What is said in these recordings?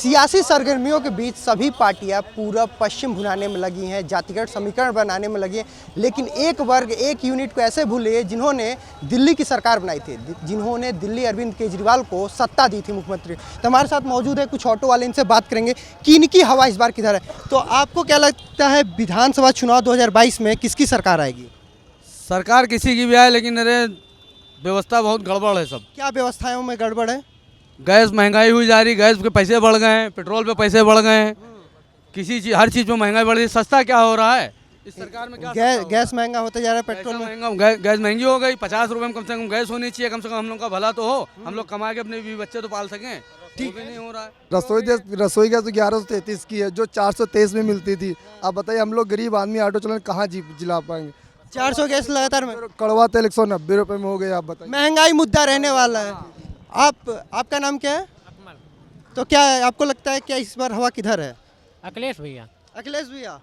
सियासी सरगर्मियों के बीच सभी पार्टियां पूरब पश्चिम भुनाने में लगी हैं, जातिगत समीकरण बनाने में लगी हैं, लेकिन एक वर्ग एक यूनिट को ऐसे भूले जिन्होंने दिल्ली की सरकार बनाई थी, जिन्होंने दिल्ली अरविंद केजरीवाल को सत्ता दी थी मुख्यमंत्री। तो हमारे साथ मौजूद है कुछ ऑटो वाले, इनसे बात करेंगे कि इनकी हवा इस बार किधर है। तो आपको क्या लगता है विधानसभा चुनाव 2022 में किसकी सरकार आएगी? सरकार किसी की भी आए, लेकिन अरे व्यवस्था बहुत गड़बड़ है। सब क्या व्यवस्थाओं में गड़बड़ है? गैस महंगाई हुई जा रही, गैस के पैसे बढ़ गए हैं, पेट्रोल पे पैसे बढ़ गए हैं, किसी चीज हर चीज़ में महंगाई बढ़ रही है। सस्ता क्या हो रहा है इस सरकार में? क्या गैस महंगा होता जा रहा है, पेट्रोल महंगा, गैस महंगी हो गई। 50 रुपये में कम से कम गैस होनी चाहिए, कम से कम हम लोग का भला तो हो, हम लोग कमा के अपने भी बच्चे तो पाल सकें। ठीक भी नहीं हो रहा है। रसोई गैस तो 1133 की है, जो 423 में मिलती थी। अब बताइए हम लोग गरीब आदमी ऑटो चलाने कहाँ जिला पाएंगे? 400 गैस लगातार में, कड़वा तेल 190 रुपये में हो गया। आप बताइए, महंगाई मुद्दा रहने वाला है। आपका नाम क्या है? तो क्या आपको लगता है क्या इस बार हवा किधर है? अखिलेश भैया। अखिलेश भैया,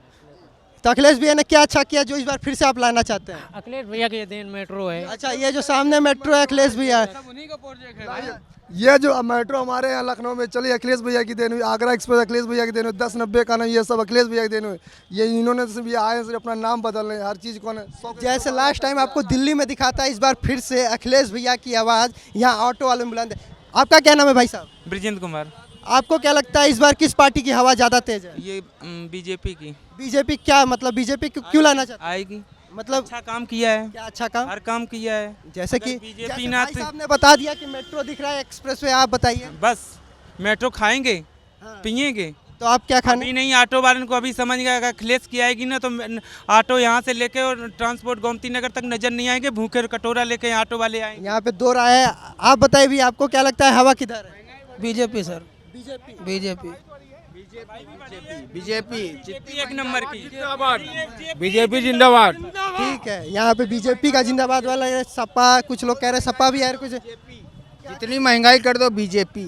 तो अखिलेश भैया ने क्या अच्छा किया जो इस बार फिर से आप लाना चाहते हैं? अखिलेश भैया के देन मेट्रो है। अच्छा, ये जो सामने मेट्रो है अखिलेश भैया है। उन्हीं का प्रोजेक्ट है। ये जो मेट्रो हमारे यहाँ लखनऊ में चली अखिलेश भैया की देन हुई, आगरा एक्सप्रेस अखिलेश भैया की देन हुई, 1090 का ना, ये सब अखिलेश भैया की देन हुई। ये इन्होंने सिर्फ ये आए सिर्फ अपना नाम बदल रहे हैं, हर चीज़ को जैसे लास्ट टाइम आपको दिल्ली में दिखा था, इस बार फिर से अखिलेश भैया की आवाज़ यहाँ ऑटो वाले में बुलंद है। आपका क्या नाम है भाई साहब? ब्रिजेंद्र कुमार। आपको क्या लगता है इस बार किस पार्टी की हवा ज़्यादा तेज है? ये बीजेपी की। बीजेपी क्या मतलब, बीजेपी क्यों लाना चाहते हैं? आएगी, मतलब अच्छा काम किया है। क्या अच्छा काम? हर काम किया है। जैसे कि बीजेपी भाई साहब ने बता दिया कि मेट्रो दिख रहा है, एक्सप्रेसवे, आप बताइए। बस मेट्रो खाएंगे, हाँ। पिएंगे। तो आप क्या खाने? अभी नहीं, ऑटो वाले को अभी समझ गया, अगर अखिलेश की आएगी ना तो ऑटो यहाँ से लेके और ट्रांसपोर्ट गोमती नगर तक नजर नहीं आएंगे, भूखे कटोरा लेके ऑटो वाले आएंगे। यहाँ पे दो राय है, आप बताइए भी आपको क्या लगता है हवा किधर है? BJP sir. BJP. BJP. BJP एक नंबर की। बीजेपी जिंदाबाद। ठीक है, यहाँ पे बीजेपी का जिंदाबाद वाला है। सपा, कुछ लोग कह रहे हैं सपा भी है, कुछ जितनी महंगाई कर दो बीजेपी।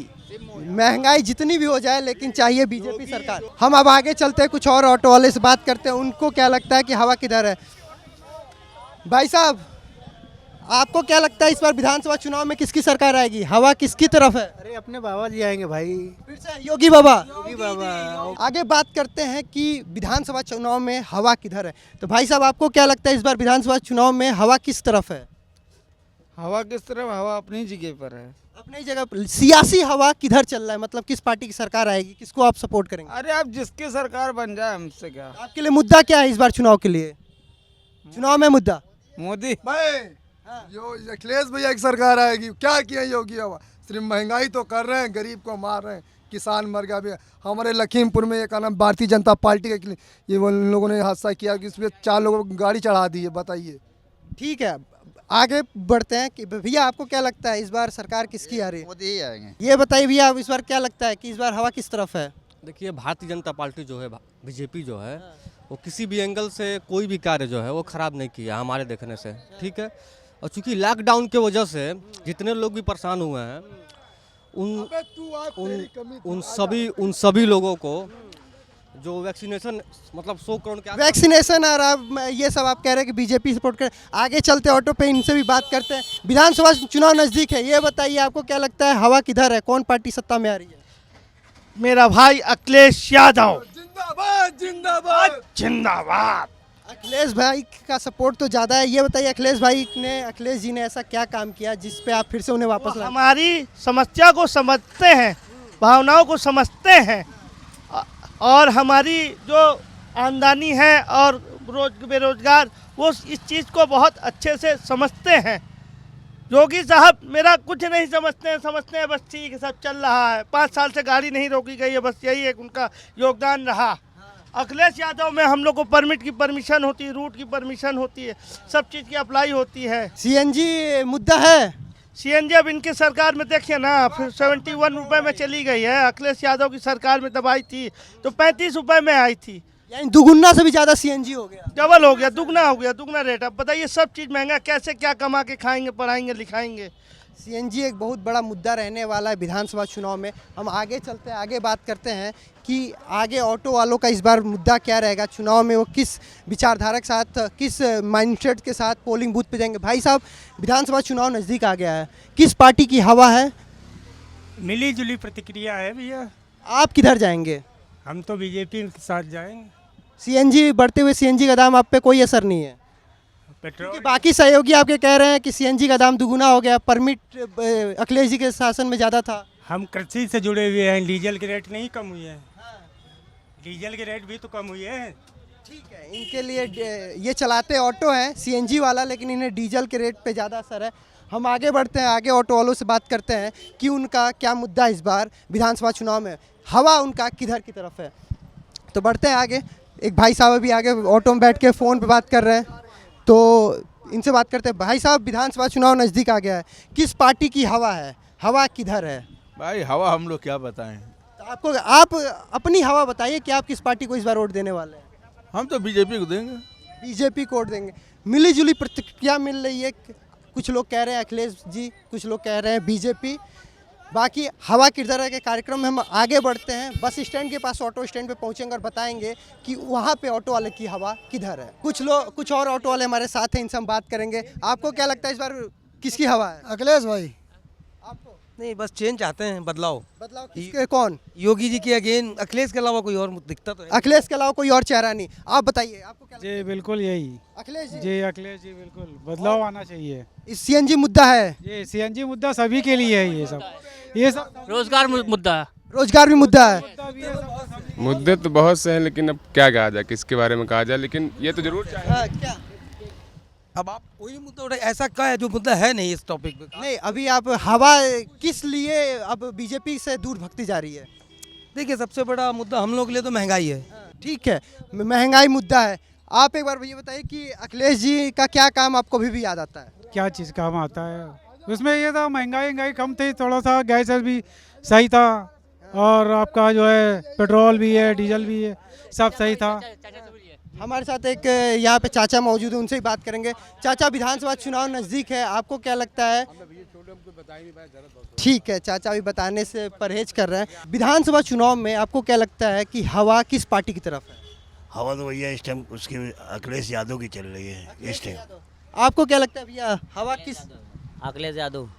महंगाई जितनी भी हो जाए लेकिन चाहिए बीजेपी सरकार। हम अब आगे चलते हैं, कुछ और ऑटो वाले से बात करते हैं, उनको क्या लगता है कि हवा किधर है। भाई साहब, आपको क्या लगता है इस बार विधानसभा चुनाव में किसकी सरकार आएगी, हवा किसकी तरफ है? अरे अपने बाबा जी आएंगे भाई। फिर से योगी बाबा। योगी बाबा। आगे बात करते हैं कि विधानसभा चुनाव में हवा किधर है। तो भाई साहब, आपको क्या लगता है इस बार विधानसभा चुनाव में हवा किस तरफ है? हवा किस तरफ? हवा अपनी जगह पर है। अपनी जगह पर। सियासी हवा किधर चल रहा है, मतलब किस पार्टी की सरकार आएगी, किसको आप सपोर्ट करेंगे? अरे आप जिसकी सरकार बन जाए, हमसे क्या। आपके लिए मुद्दा क्या है इस बार चुनाव के लिए? चुनाव में मुद्दा मोदी। जो अखिलेश भैया की सरकार आएगी, क्या किया योगी बाबा? सिर्फ महंगाई तो कर रहे हैं, गरीब को मार रहे हैं, किसान मर गया। भी हमारे लखीमपुर में एक नाम भारतीय जनता पार्टी के ये उन लोगों ने हादसा किया कि इसमें 4 लोगों को गाड़ी चढ़ा दी है। बताइए। ठीक है, आगे बढ़ते हैं कि भैया आपको क्या लगता है इस बार सरकार किसकी आ रही है? मोदी ही आएंगे। ये बताइए भैया, इस बार क्या लगता है कि इस बार हवा किस तरफ है? देखिए, भारतीय जनता पार्टी जो है, बीजेपी जो है, वो किसी भी एंगल से कोई भी कार्य जो है वो खराब नहीं किया हमारे देखने से। ठीक है, और चूंकि लॉकडाउन के वजह से जितने लोग भी परेशान हुए हैं, उन सभी लोगों को जो वैक्सीनेशन, मतलब 100 करोड़ के वैक्सीनेशन, और अब ये सब आप कह रहे हैं कि बीजेपी सपोर्ट कर। आगे चलते ऑटो पे, इनसे भी बात करते हैं। विधानसभा चुनाव नजदीक है, ये बताइए आपको क्या लगता है हवा किधर है, कौन पार्टी सत्ता में आ रही है? मेरा भाई अखिलेश यादव जिंदाबाद जिंदाबाद जिंदाबाद। अखिलेश भाई का सपोर्ट तो ज़्यादा है। ये बताइए अखिलेश जी ने ऐसा क्या काम किया जिस पे आप फिर से उन्हें वापस लाए? हमारी समस्या को समझते हैं, भावनाओं को समझते हैं, और हमारी जो आमदनी है और बेरोजगार, वो इस चीज़ को बहुत अच्छे से समझते हैं। योगी साहब मेरा कुछ नहीं समझते हैं बस ठीक है, सब चल रहा है। 5 साल से गाड़ी नहीं रोकी गई है, बस यही एक उनका योगदान रहा। अखिलेश यादव में हम लोग को परमिट की परमिशन होती है, रूट की परमिशन होती है, सब चीज़ की अप्लाई होती है। सीएनजी मुद्दा है। सीएनजी अब इनकी सरकार में देखिए ना, फिर 71 रुपये में चली गई है। अखिलेश यादव की सरकार में तब आई थी तो 35 रुपये में आई थी, यानी दुगुना से भी ज़्यादा सीएनजी हो गया, डबल हो गया, दुगना हो गया, दुगना रेट। अब बताइए, सब चीज़ महंगा, कैसे क्या कमा के खाएंगे, पढ़ाएंगे, लिखाएंगे। सीएनजी एक बहुत बड़ा मुद्दा रहने वाला है विधानसभा चुनाव में। हम आगे चलते हैं, आगे बात करते हैं कि आगे ऑटो वालों का इस बार मुद्दा क्या रहेगा चुनाव में, वो किस विचारधारा के साथ, किस माइंडसेट के साथ पोलिंग बूथ पे जाएंगे। भाई साहब, विधानसभा चुनाव नज़दीक आ गया है, किस पार्टी की हवा है? मिली जुली प्रतिक्रिया है भैया। आप किधर जाएंगे? हम तो बीजेपी के साथ जाएंगे। सीएनजी बढ़ते हुए सीएनजी का दाम आप पे कोई असर नहीं है, क्योंकि पेट्रोल बाकी सहयोगी आपके कह रहे हैं कि सीएनजी का दाम दुगुना हो गया, परमिट अखिलेश जी के शासन में ज़्यादा था। हम कृषि से जुड़े हुए हैं, डीजल के रेट नहीं कम हुए हैं। डीजल के रेट भी तो कम हुए हैं। ठीक है, इनके लिए ये चलाते ऑटो हैं सीएनजी वाला, लेकिन इन्हें डीजल के रेट पे ज़्यादा असर है। हम आगे बढ़ते हैं, आगे ऑटो वालों से बात करते हैं कि उनका क्या मुद्दा इस बार विधानसभा चुनाव में, हवा उनका किधर की तरफ है। तो बढ़ते हैं आगे, एक भाई साहब अभी आगे ऑटो में बैठ के फ़ोन पे बात कर रहे हैं, तो इनसे बात करते हैं। भाई साहब, विधानसभा चुनाव नज़दीक आ गया है, किस पार्टी की हवा है, हवा किधर है? भाई हवा हम लोग क्या बताएं। तो आप अपनी हवा बताइए कि आप किस पार्टी को इस बार वोट देने वाले हैं? हम तो बीजेपी को देंगे। बीजेपी को वोट देंगे। मिली जुली प्रतिक्रिया मिल रही है, कुछ लोग कह रहे हैं अखिलेश जी, कुछ लोग कह रहे हैं बीजेपी। बाकी हवा किधर है के कार्यक्रम में हम आगे बढ़ते हैं, बस स्टैंड के पास ऑटो स्टैंड पे पहुंचेंगे और बताएंगे कि वहाँ पे ऑटो वाले की हवा किधर है। कुछ और ऑटो वाले हमारे साथ हैं, इनसे हम बात करेंगे। आपको क्या लगता है इस बार किसकी हवा है? अखिलेश भाई। आपको नहीं, बस चेंज चाहते हैं, बदलाव। बदलाव किसके? कौन? योगी जी की अगेन, अखिलेश के अलावा कोई और दिखता तो है। अखिलेश के अलावा कोई और चेहरा नहीं। आप बताइए, आपको क्या लगता जी बिल्कुल यही। है? अखिलेश जी, जी अखिलेश जी, बिल्कुल बदलाव आना चाहिए। इस सीएनजी मुद्दा है, ये सीएनजी मुद्दा सभी के लिए है। ये सब रोजगार मुद्दा है। रोजगार भी मुद्दा है। मुद्दे तो बहुत से हैं, लेकिन अब क्या कहा जाए, किसके बारे में कहा जाए, लेकिन ये तो जरूर चाहिए। हाँ, क्या अब आप कोई मुद्दा उठाए, ऐसा क्या है जो मुद्दा है नहीं इस टॉपिक पे? नहीं, अभी आप हवा किस लिए अब बीजेपी से दूर भगती जा रही है? देखिए, सबसे बड़ा मुद्दा हम लोग के लिए तो महंगाई है। ठीक है, महंगाई मुद्दा है। आप एक बार ये बताइए कि अखिलेश जी का क्या काम आपको अभी भी याद आता है? क्या चीज़ काम आता है उसमें? ये था महंगाई कम थी, थोड़ा सा गैस भी सही था, और आपका जो है पेट्रोल भी है, डीजल भी है, सब सही था। हमारे साथ एक यहाँ पे चाचा मौजूद है, उनसे ही बात करेंगे। चाचा, विधानसभा चुनाव नज़दीक है, आपको क्या लगता है? ठीक है, चाचा अभी बताने से परहेज कर रहे हैं। विधानसभा चुनाव में आपको क्या लगता है कि हवा किस पार्टी की तरफ है? हवा तो भैया इस टाइम उसकी अखिलेश यादव की चल रही है इस टाइम। आपको क्या लगता है भैया, हवा किस? अखिलेश यादव।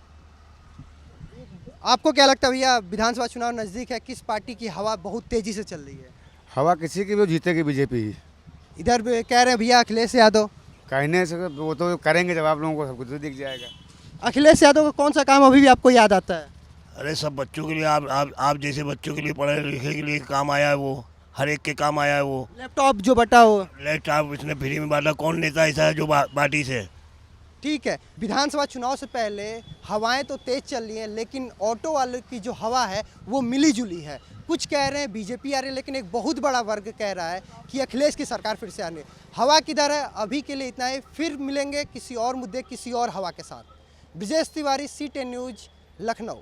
आपको क्या लगता है भैया, विधानसभा चुनाव नज़दीक है, किस पार्टी की हवा बहुत तेज़ी से चल रही है? हवा किसी की भी जीतेगी, बीजेपी ही। इधर भी कह रहे हैं भैया अखिलेश यादव। कहने से वो तो करेंगे जब आप लोगों को सब कुछ तो दिख जाएगा। अखिलेश यादव का कौन सा काम अभी भी आपको याद आता है? अरे सब बच्चों के लिए, आप जैसे बच्चों के लिए, पढ़े लिखे के लिए काम आया है, वो हर एक के काम आया है। वो लैपटॉप जो बटा हो, लैपटॉप इसने फ्री में बांटा। कौन नेता ऐसा है जो बाटी से? ठीक है, विधानसभा चुनाव से पहले हवाएं तो तेज चल रही हैं, लेकिन ऑटो वालों की जो हवा है वो मिली जुली है। कुछ कह रहे हैं बीजेपी आ रही है, लेकिन एक बहुत बड़ा वर्ग कह रहा है कि अखिलेश की सरकार फिर से आने। हवा किधर है? अभी के लिए इतना ही, फिर मिलेंगे किसी और मुद्दे, किसी और हवा के साथ। Brijesh Tiwari, C10 news, Lucknow.